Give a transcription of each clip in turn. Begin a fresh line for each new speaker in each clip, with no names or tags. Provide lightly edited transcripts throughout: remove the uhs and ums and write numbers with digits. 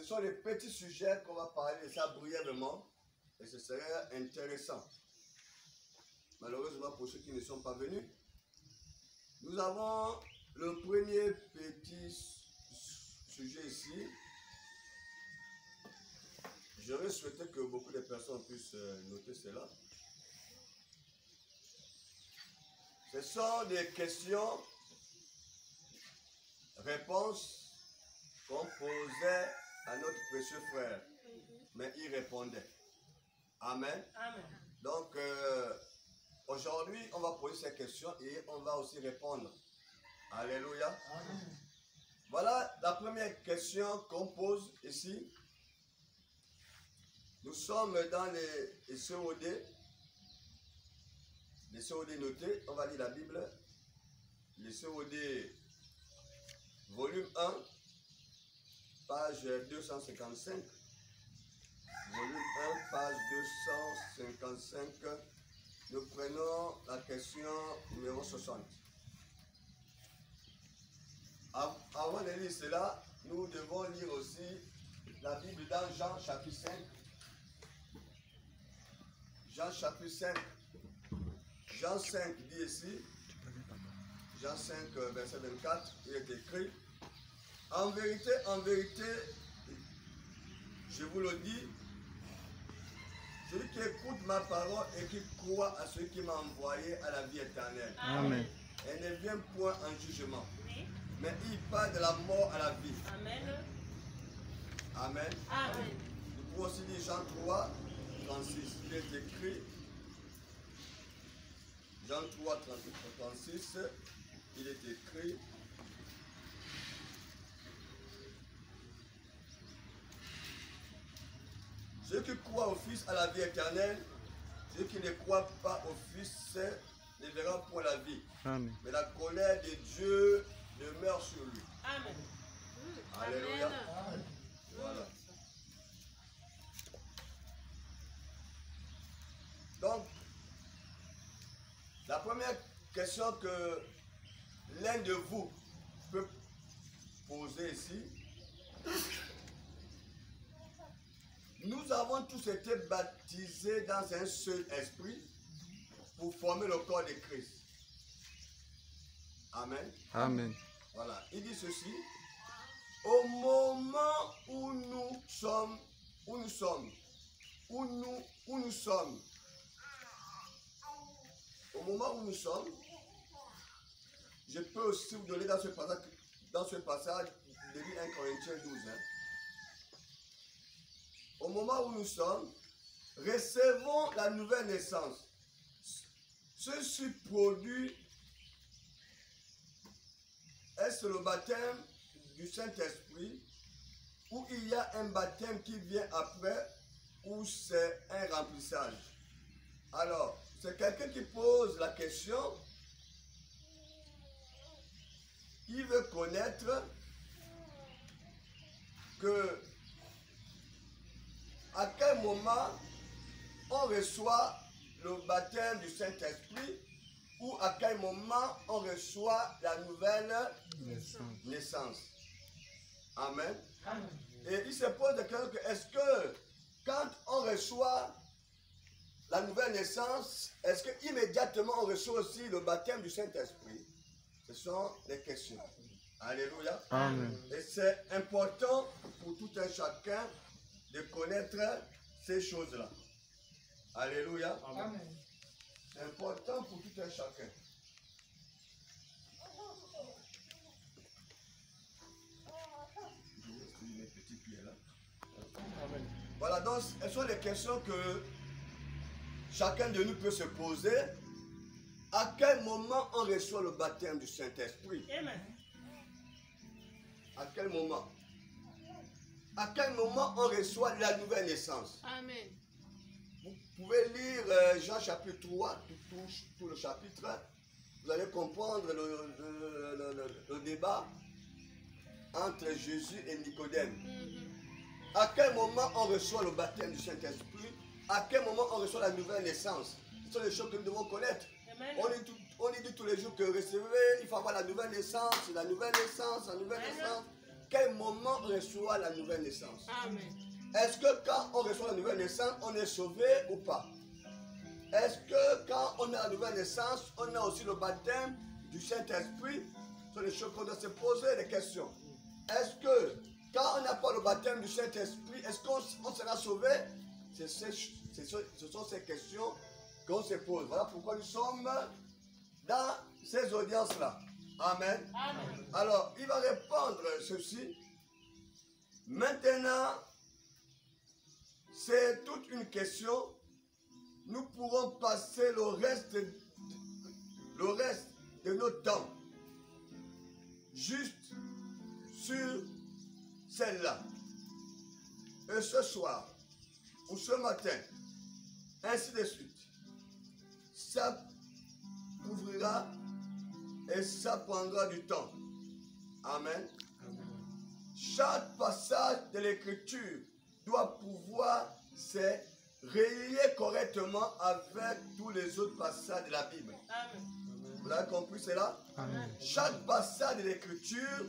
sont les petits sujets qu'on va parler de ça brièvement et ce serait intéressant. Malheureusement pour ceux qui ne sont pas venus, nous avons le premier petit sujet ici. J'aurais souhaité que beaucoup de personnes puissent noter cela. Ce sont des questions-réponses qu'on posait à notre précieux frère, mais il répondait. Amen.
Amen.
Donc, aujourd'hui, on va poser ces questions et on va aussi répondre. Alléluia.
Amen.
Voilà la première question qu'on pose ici. Nous sommes dans les COD. Les COD notés. On va lire la Bible. Les COD, volume 1, page 255. Volume 1, page 255. Nous prenons la question numéro 60. Avant de lire cela, nous devons lire aussi la Bible dans Jean chapitre 5. Jean chapitre 5. Jean 5 dit ici, Jean 5, verset 24, il est écrit, en vérité, je vous le dis, celui qui écoute ma parole et qui croit à celui qui m'a envoyé à la vie éternelle.
Amen.
Elle ne vient point en jugement,
Oui.
mais il part de la mort à la vie.
Amen.
Amen.
Amen.
Nous pouvons aussi dire Jean 3, 36. Il est écrit, Jean 3, 36, il est écrit, ceux qui croient au Fils à la vie éternelle, ceux qui ne croient pas au Fils ne verront point la vie.
Amen.
Mais la colère de Dieu demeure sur lui.
Amen.
Alléluia.
Amen.
Voilà. Donc, la première question que l'un de vous peut poser ici, nous avons tous été baptisés dans un seul esprit pour former le corps de Christ. Amen.
Amen.
Voilà. Il dit ceci. Au moment où nous sommes, au moment où nous sommes, je peux aussi vous donner dans ce passage de 1 Corinthiens 12. Hein. Au moment où nous sommes, recevons la nouvelle naissance. Ceci produit, est-ce le baptème du Saint-Esprit, ou il y a un baptême qui vient après, ou c'est un remplissage? Alors, c'est quelqu'un qui pose la question, il veut connaître que à quel moment on reçoit le baptême du Saint-Esprit ou à quel moment on reçoit la nouvelle naissance. Amen.
Amen.
Et il se pose la question, est-ce que quand on reçoit la nouvelle naissance, est-ce qu'immédiatement on reçoit aussi le baptême du Saint-Esprit? Ce sont les questions. Alléluia.
Amen.
Et c'est important pour tout un chacun de connaître ces choses-là. Alléluia.
Amen.
C'est important pour tout un chacun. Mes petits pieds là. Voilà, donc ce sont les questions que chacun de nous peut se poser. À quel moment on reçoit le baptême du Saint-Esprit?
Amen.
À quel moment? À quel moment on reçoit la nouvelle naissance?
Amen.
Vous pouvez lire Jean chapitre 3, tout le chapitre. Vous allez comprendre le débat entre Jésus et Nicodème. À quel moment on reçoit le baptême du Saint-Esprit? À quel moment on reçoit la nouvelle naissance? Ce sont les choses que nous devons connaître.
Amen.
On dit tous les jours que recevez, il faut avoir la nouvelle naissance, la nouvelle naissance, la nouvelle
Amen.
naissance. quel moment on reçoit la nouvelle naissance?
Amen.
Est-ce que quand on reçoit la nouvelle naissance, on est sauvé ou pas? Est-ce que quand on a la nouvelle naissance, on a aussi le baptême du Saint-Esprit? Ce sont les choses qu'on doit se poser des questions. Est-ce que quand on n'a pas le baptême du Saint-Esprit, est-ce qu'on sera sauvé? Ce sont ces questions qu'on se pose. Voilà pourquoi nous sommes dans ces audiences-là. Amen.
Amen.
Alors, il va répondre ceci. Maintenant, c'est toute une question. Nous pourrons passer le reste de notre temps juste sur celle-là. Et ce soir, ou ce matin, ainsi de suite, ça ouvrira et ça prendra du temps. Amen. Chaque passage de l'écriture doit pouvoir se relier correctement avec tous les autres passages de la Bible.
Amen.
Vous avez compris cela?
Amen.
Chaque passage de l'écriture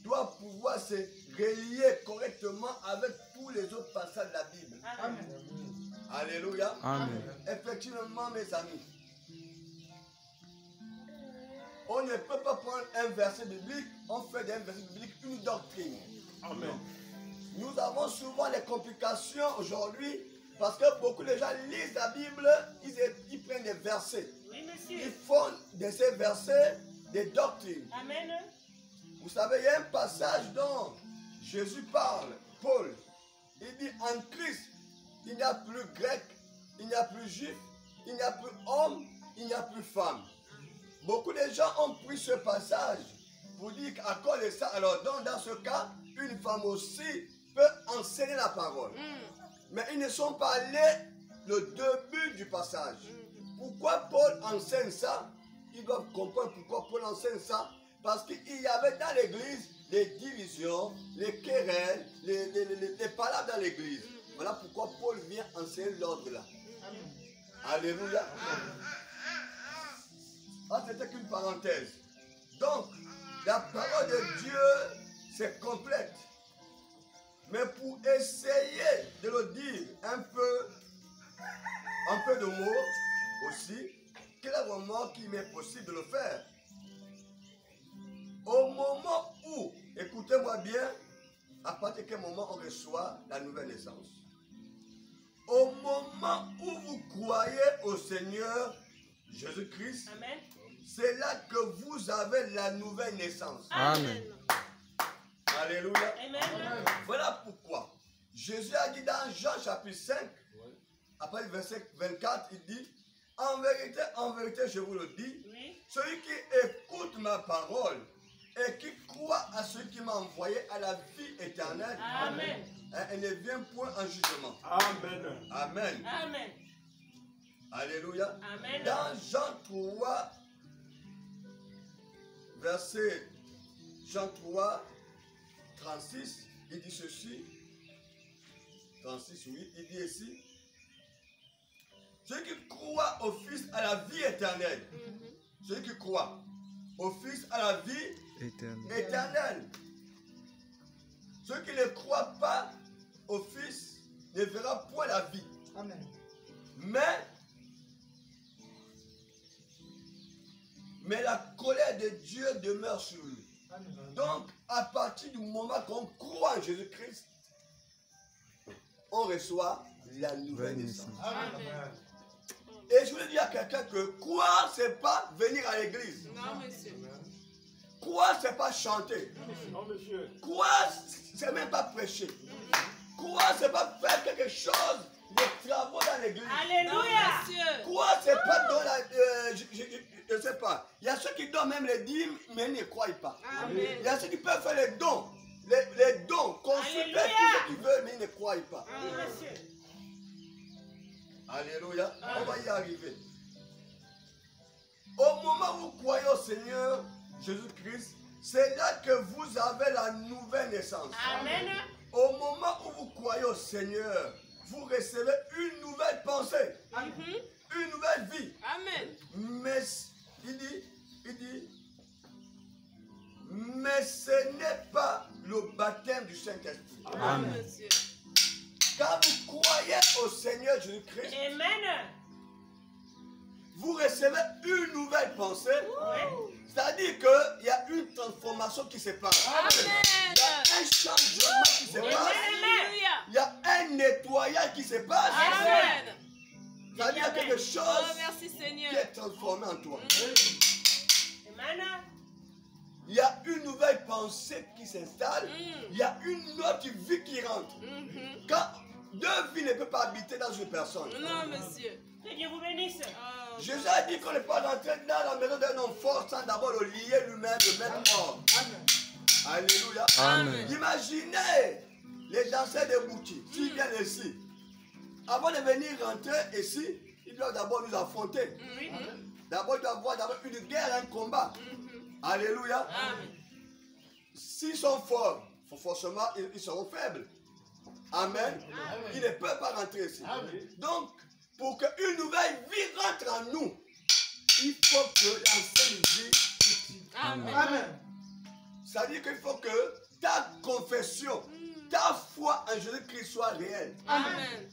doit pouvoir se relier correctement avec tous les autres passages de la Bible.
Amen.
Alléluia.
Amen.
Effectivement, mes amis, on ne peut pas prendre un verset biblique, on fait d'un verset biblique une doctrine.
Amen.
Nous avons souvent des complications aujourd'hui parce que beaucoup de gens lisent la Bible, ils prennent des versets.
Oui,
Ils
monsieur.
font de ces versets des doctrines.
Amen.
Vous savez, il y a un passage dont Jésus parle, Paul. Il dit en Christ, il n'y a plus grec, il n'y a plus juif, il n'y a plus homme, il n'y a plus femme. Beaucoup de gens ont pris ce passage pour dire qu'à cause de ça, alors dans ce cas, une femme aussi peut enseigner la parole. Mais ils ne sont pas allés le début du passage. Pourquoi Paul enseigne ça? Ils doivent comprendre pourquoi Paul enseigne ça. Parce qu'il y avait dans l'église les divisions, les querelles, les palabres dans l'église. Voilà pourquoi Paul vient enseigner l'ordre là. Alléluia. Ah, c'était qu'une parenthèse. Donc, la parole de Dieu, c'est complète. Mais pour essayer de le dire un peu de mots aussi, quel est le moment qui m'est possible de le faire? Au moment où, écoutez-moi bien, à partir de quel moment on reçoit la nouvelle naissance? Au moment où vous croyez au Seigneur Jésus-Christ,
Amen.
c'est là que vous avez la nouvelle naissance.
Amen.
Alléluia.
Amen.
Voilà pourquoi Jésus a dit dans Jean chapitre 5, après le verset 24, il dit, en vérité, je vous le dis,
Oui.
celui qui écoute ma parole et qui croit à celui qui m'a envoyé à la vie éternelle,
Amen.
elle ne vient point en jugement.
Amen.
Amen.
Amen.
Alléluia.
Amen.
Dans Jean 3, verset Jean 3, 36, il dit ceci. 36, oui, il dit ici. Celui qui croit au Fils à la vie éternelle. Celui qui croit au Fils à la vie éternelle. Celui qui ne croit pas au Fils ne verra point la vie.
Amen.
Mais la colère de Dieu demeure sur lui.
Amen.
Donc, à partir du moment qu'on croit en Jésus-Christ, on reçoit la nouvelle naissance.
Amen.
Et je voulais dire à quelqu'un que croire, c'est pas venir à l'église.
Non, monsieur.
Croire, c'est pas chanter.
Non, monsieur.
Croire, c'est même pas prêcher. Croire, c'est pas faire quelque chose, des travaux dans l'église.
Alléluia.
Croire, c'est pas dans la. Je sais pas. Il y a ceux qui donnent même les dîmes, mais ils ne croient pas.
Amen.
Il y a ceux qui peuvent faire les dons. Les dons, consulter tout ce qu'ils veulent, mais ils ne croient pas.
Oui, monsieur.
Alléluia. On va y arriver. Au moment où vous croyez au Seigneur Jésus-Christ, c'est là que vous avez la nouvelle naissance.
Amen.
Au moment où vous croyez au Seigneur, vous recevez une nouvelle pensée, une nouvelle vie.
Amen.
Mais il dit, mais ce n'est pas le baptême du Saint-Esprit.
Amen, monsieur.
Quand vous croyez au Seigneur Jésus-Christ,
Amen.
vous recevez une nouvelle pensée.
Oui.
C'est-à-dire qu'il y a une transformation qui se passe. Il y a un changement qui se passe.
Amen.
Il y a un nettoyage qui se passe.
Amen.
C'est-à-dire qu'il y a quelque
Oh,
chose
merci
qui
Seigneur.
est transformé en toi.
Amen.
Il y a une nouvelle pensée qui s'installe. Il y a une autre vie qui rentre. Quand deux vies ne peuvent pas habiter dans une personne.
Non, monsieur. Que Dieu vous bénisse.
Jésus a dit qu'on ne peut pas rentrer dans la maison d'un homme fort sans d'abord le lier lui-même, le mettre hors. Alléluia.
Amen.
Imaginez les danseurs de Bouti, s'ils viennent ici. Avant de venir rentrer ici, ils doivent d'abord nous affronter. D'abord, il doit y avoir d'abord une guerre, un combat. Alléluia. S'ils sont forts, forcément, ils seront faibles. Amen. Ils ne peuvent pas rentrer ici. Donc, pour qu'une nouvelle vie rentre en nous, il faut que l'ancienne vie.
Amen.
C'est-à-dire qu'il faut que ta confession, ta foi en Jésus-Christ soit réelle.
Amen.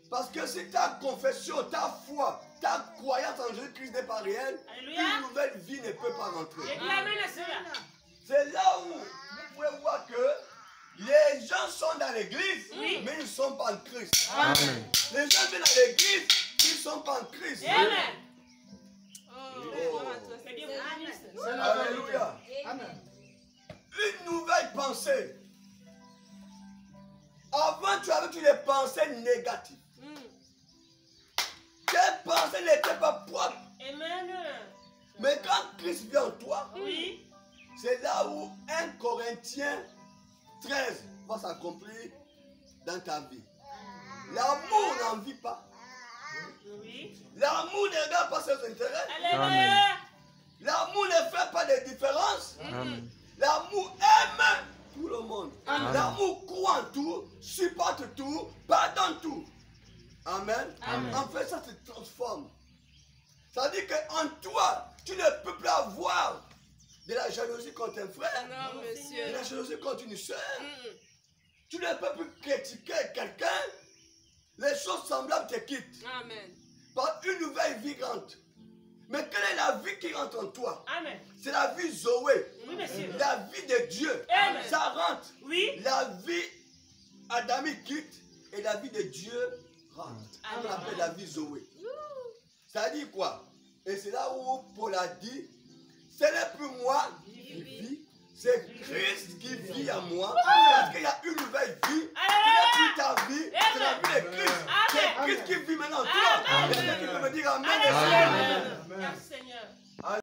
Parce que si ta confession, ta foi, ta croyance en Jésus-Christ n'est pas réelle,
Alléluia.
une nouvelle vie ne peut pas rentrer.
J'ai dit Amen à cela.
C'est là où vous pouvez voir que les gens sont dans l'église, mais ils ne sont pas en Christ.
Amen.
Les gens viennent dans l'église, ils ne sont pas en Christ.
Amen.
Oh.
Que Dieu vous bénisse.
Alléluia. Une nouvelle pensée. Avant, tu avais toutes les pensées négatives. Tes pensées n'étaient pas propres.
Amen.
Mais quand Christ vient en toi,
Oui.
c'est là où 1 Corinthiens 13 va s'accomplir dans ta vie. L'amour n'en vit pas.
Oui.
L'amour ne regarde pas ses intérêts.
Alléluia.
L'amour ne fait pas de différence.
Amen.
L'amour aime tout le monde.
Amen.
L'amour croit en tout, supporte tout, pardonne tout. Amen.
Amen.
En fait, ça se transforme. Ça veut dire qu'en toi, tu ne peux plus avoir de la jalousie contre un frère,
Non,
de
monsieur.
la jalousie contre une soeur. Tu ne peux plus critiquer quelqu'un. Les choses semblables te quittent.
Amen.
Par une nouvelle vie rentre. Mais quelle est la vie qui rentre en toi?
Amen.
C'est la vie Zoé.
Oui, monsieur.
La vie de Dieu.
Amen.
Ça rentre.
Oui.
La vie adamique quitte et la vie de Dieu rentre. On
Amen.
appelle la vie Zoé. Ça dit quoi? Et c'est là où Paul a dit, ce n'est plus moi qui vis, c'est Christ qui vit en moi. Parce qu'il y a une nouvelle vie. Ce n'est plus ta vie, c'est la vie de Christ. C'est Christ qui vit maintenant en toi.
Amen.
Quelqu'un qui peut me dire Amen.
Amen.